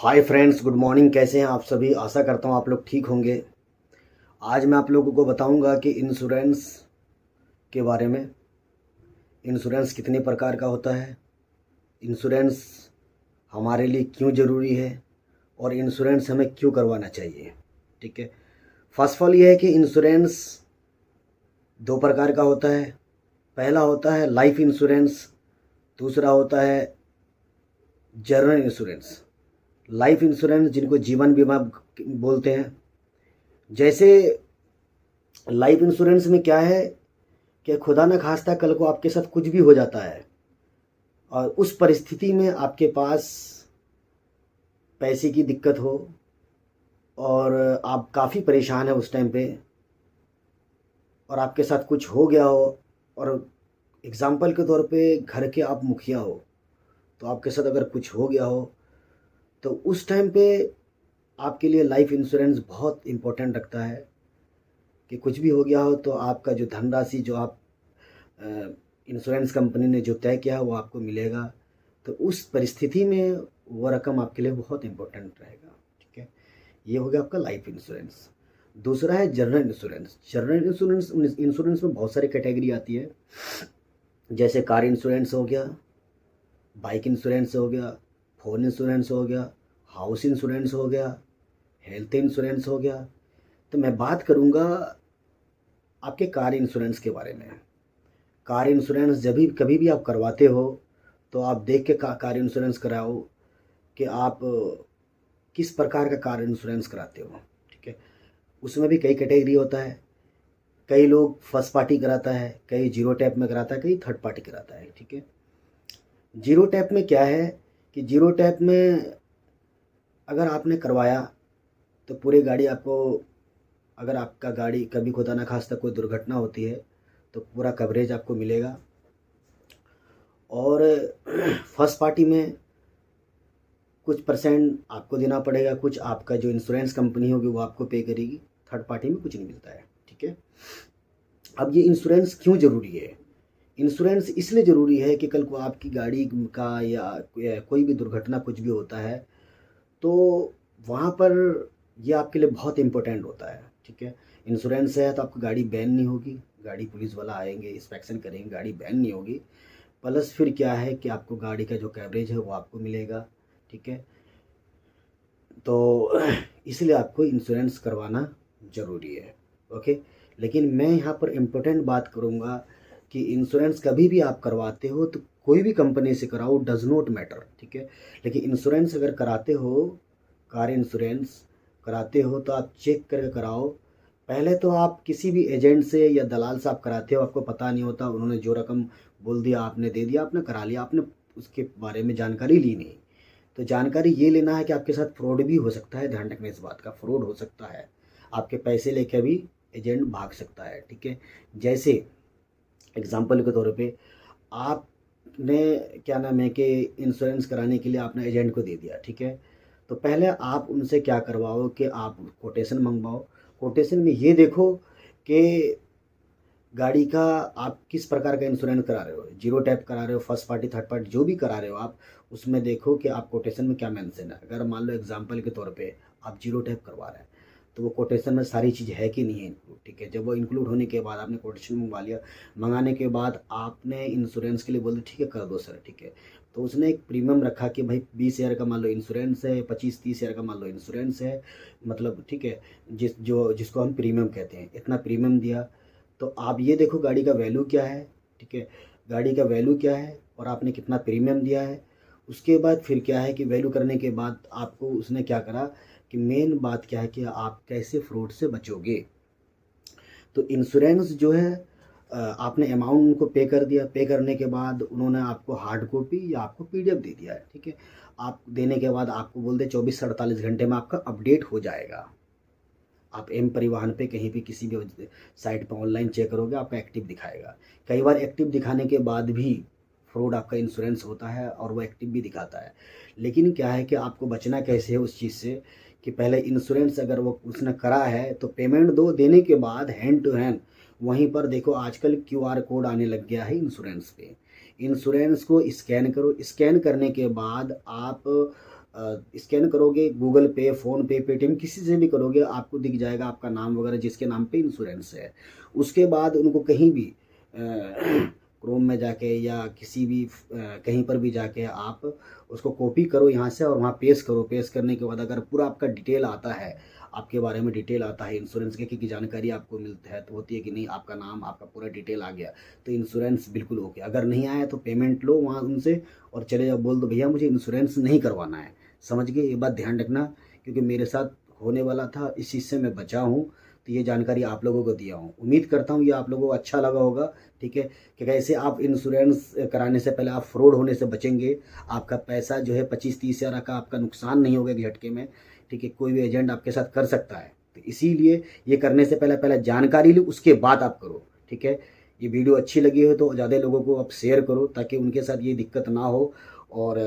Hi friends, good morning. कैसे हैं आप सभी? आशा करता हूँ आप लोग ठीक होंगे। आज मैं आप लोगों को बताऊंगा कि इंश्योरेंस के बारे में। इंश्योरेंस कितने प्रकार का होता है, इंश्योरेंस हमारे लिए क्यों ज़रूरी है और इंश्योरेंस हमें क्यों करवाना चाहिए। ठीक है। फर्स्ट ऑफ ऑल ये है कि इंश्योरेंस दो प्रकार का होता है। पहला होता है लाइफ इंश्योरेंस, दूसरा होता है जर्नल इंश्योरेंस। लाइफ इंश्योरेंस जिनको जीवन बीमा बोलते हैं। जैसे लाइफ इंश्योरेंस में क्या है कि खुदा न खास्ता कल को आपके साथ कुछ भी हो जाता है और उस परिस्थिति में आपके पास पैसे की दिक्कत हो और आप काफ़ी परेशान हैं उस टाइम पे, और आपके साथ कुछ हो गया हो, और एग्ज़ाम्पल के तौर पे घर के आप मुखिया हो, तो आपके साथ अगर कुछ हो गया हो तो उस टाइम पे आपके लिए लाइफ इंश्योरेंस बहुत इम्पोर्टेंट रखता है कि कुछ भी हो गया हो तो आपका जो धनराशि जो आप इंश्योरेंस कंपनी ने जो तय किया है वो आपको मिलेगा। तो उस परिस्थिति में वो रकम आपके लिए बहुत इम्पोर्टेंट रहेगा। ठीक है। ये हो गया आपका लाइफ इंश्योरेंस। दूसरा है general insurance. General insurance insurance में बहुत सारी कैटेगरी आती है। जैसे कार इंश्योरेंस हो गया, बाइक इंश्योरेंस हो गया, फ़ोन इंश्योरेंस हो गया, हाउस इंश्योरेंस हो गया, हेल्थ इंश्योरेंस हो गया। तो मैं बात करूँगा आपके कार इंश्योरेंस के बारे में। कार इंश्योरेंस जब भी कभी भी आप करवाते हो तो आप देख के कार इंश्योरेंस कराओ कि आप किस प्रकार का कार इंश्योरेंस कराते हो। ठीक है। उसमें भी कई कैटेगरी होता है। कई लोग फर्स्ट पार्टी कराता है, कई जीरो टैप में कराता है, कई थर्ड पार्टी कराता है। ठीक है। जीरो टैप में क्या है कि जीरो टैप में अगर आपने करवाया तो पूरी गाड़ी आपको, अगर आपका गाड़ी कभी खुदा ना खास्ता कोई दुर्घटना होती है तो पूरा कवरेज आपको मिलेगा। और फर्स्ट पार्टी में कुछ परसेंट आपको देना पड़ेगा, कुछ आपका जो इंश्योरेंस कंपनी होगी वो आपको पे करेगी। थर्ड पार्टी में कुछ नहीं मिलता है। ठीक है। अब ये इंश्योरेंस क्यों ज़रूरी है? इंश्योरेंस इसलिए ज़रूरी है कि कल को आपकी गाड़ी का या कोई भी दुर्घटना कुछ भी होता है तो वहाँ पर ये आपके लिए बहुत इम्पोर्टेंट होता है। ठीक है। इंश्योरेंस है तो आपकी गाड़ी बैन नहीं होगी, गाड़ी पुलिस वाला आएंगे इंस्पेक्शन करेंगे, गाड़ी बैन नहीं होगी। प्लस फिर क्या है कि आपको गाड़ी का जो कवरेज है वो आपको मिलेगा। ठीक है। तो इसलिए आपको इंश्योरेंस करवाना ज़रूरी है। ओके। लेकिन मैं यहाँ पर इम्पोर्टेंट बात करूँगा कि इंश्योरेंस कभी भी आप करवाते हो तो कोई भी कंपनी से कराओ, डज़ नॉट मैटर। ठीक है। लेकिन इंश्योरेंस अगर कराते हो, कार इंश्योरेंस कराते हो तो आप चेक करके कराओ। पहले तो आप किसी भी एजेंट से या दलाल से आप कराते हो, आपको पता नहीं होता, उन्होंने जो रकम बोल दिया आपने दे दिया, आपने करा लिया, आपने उसके बारे में जानकारी ली नहीं। तो जानकारी ये लेना है कि आपके साथ फ्रॉड भी हो सकता है। ध्यान रखना इस बात का, फ्रॉड हो सकता है, आपके पैसे लेके भी एजेंट भाग सकता है। ठीक है। जैसे एग्जाम्पल के तौर पे आपने क्या नाम है कि इंश्योरेंस कराने के लिए आपने एजेंट को दे दिया। ठीक है। तो पहले आप उनसे क्या करवाओ कि आप कोटेशन मंगवाओ। कोटेशन में ये देखो कि गाड़ी का आप किस प्रकार का इंश्योरेंस करा रहे हो, जीरो टैप करा रहे हो, फर्स्ट पार्टी, थर्ड पार्टी, जो भी करा रहे हो आप उसमें देखो कि आप कोटेशन में क्या मेंशन है। अगर मान लो एग्जांपल के तौर पे आप जीरो टैप करवा रहे हैं तो वो कोटेशन में सारी चीज़ है कि नहीं है इंक्लूड। ठीक है। जब वो इंक्लूड होने के बाद आपने कोटेशन मंगवा लिया, मंगाने के बाद आपने इंश्योरेंस के लिए बोल दिया ठीक है कर दो सर। ठीक है। तो उसने एक प्रीमियम रखा कि भाई 20,000 का मान लो इंश्योरेंस है, 25-30,000 का मान लो इंश्योरेंस है, मतलब ठीक है, जिसको हम प्रीमियम कहते हैं, इतना प्रीमियम दिया। तो आप ये देखो गाड़ी का वैल्यू क्या है। ठीक है। गाड़ी का वैल्यू क्या है और आपने कितना प्रीमियम दिया है। उसके बाद फिर क्या है कि वैल्यू करने के बाद आपको उसने क्या करा कि मेन बात क्या है कि आप कैसे फ्रॉड से बचोगे। तो इंश्योरेंस जो है आपने अमाउंट उनको पे कर दिया, पे करने के बाद उन्होंने आपको हार्ड कॉपी या आपको पीडीएफ दे दिया है। ठीक है। आप देने के बाद आपको बोल दे 24 से 48 घंटे में आपका अपडेट हो जाएगा। आप एम परिवहन पे कहीं भी किसी भी साइट पर ऑनलाइन चेक करोगे आपका एक्टिव दिखाएगा। कई बार एक्टिव दिखाने के बाद भी फ्रॉड आपका इंश्योरेंस होता है और वो एक्टिव भी दिखाता है। लेकिन क्या है कि आपको बचना कैसे है उस चीज़ से कि पहले इंश्योरेंस अगर वो उसने करा है तो पेमेंट दो, देने के बाद हैंड टू हैंड वहीं पर देखो आजकल क्यूआर कोड आने लग गया है इंश्योरेंस पे। इंश्योरेंस को स्कैन करो, स्कैन करने के बाद आप स्कैन करोगे गूगल पे, फ़ोन पे, पेटीएम किसी से भी करोगे, आपको दिख जाएगा आपका नाम वगैरह जिसके नाम पे इंश्योरेंस है। उसके बाद उनको कहीं भी क्रोम में जाके या किसी भी कहीं पर भी जाके आप उसको कॉपी करो यहाँ से और वहाँ पेस्ट करो। पेस्ट करने के बाद अगर पूरा आपका डिटेल आता है, आपके बारे में डिटेल आता है, इंश्योरेंस की जानकारी आपको मिलता है, तो होती है कि नहीं आपका नाम, आपका पूरा डिटेल आ गया, तो इंश्योरेंस बिल्कुल ओके। अगर नहीं आया तो पेमेंट लो वहाँ उनसे और चले जाओ, बोल दो भैया मुझे इंश्योरेंस नहीं करवाना है। समझ गए? ये बात ध्यान रखना, क्योंकि मेरे साथ होने वाला था, इस चीज़ से मैं बचा हूँ, तो ये जानकारी आप लोगों को दिया हूँ। उम्मीद करता हूँ ये आप लोगों को अच्छा लगा होगा। ठीक है, कि कैसे आप इंश्योरेंस कराने से पहले आप फ्रॉड होने से बचेंगे, आपका पैसा जो है 25-30 हज़ार का आपका नुकसान नहीं होगा एक झटके में। ठीक है, कोई भी एजेंट आपके साथ कर सकता है, तो इसीलिए ये करने से पहले पहले जानकारी लो, उसके बाद आप करो। ठीक है, ये वीडियो अच्छी लगी हो तो ज़्यादा लोगों को आप शेयर करो ताकि उनके साथ ये दिक्कत ना हो। और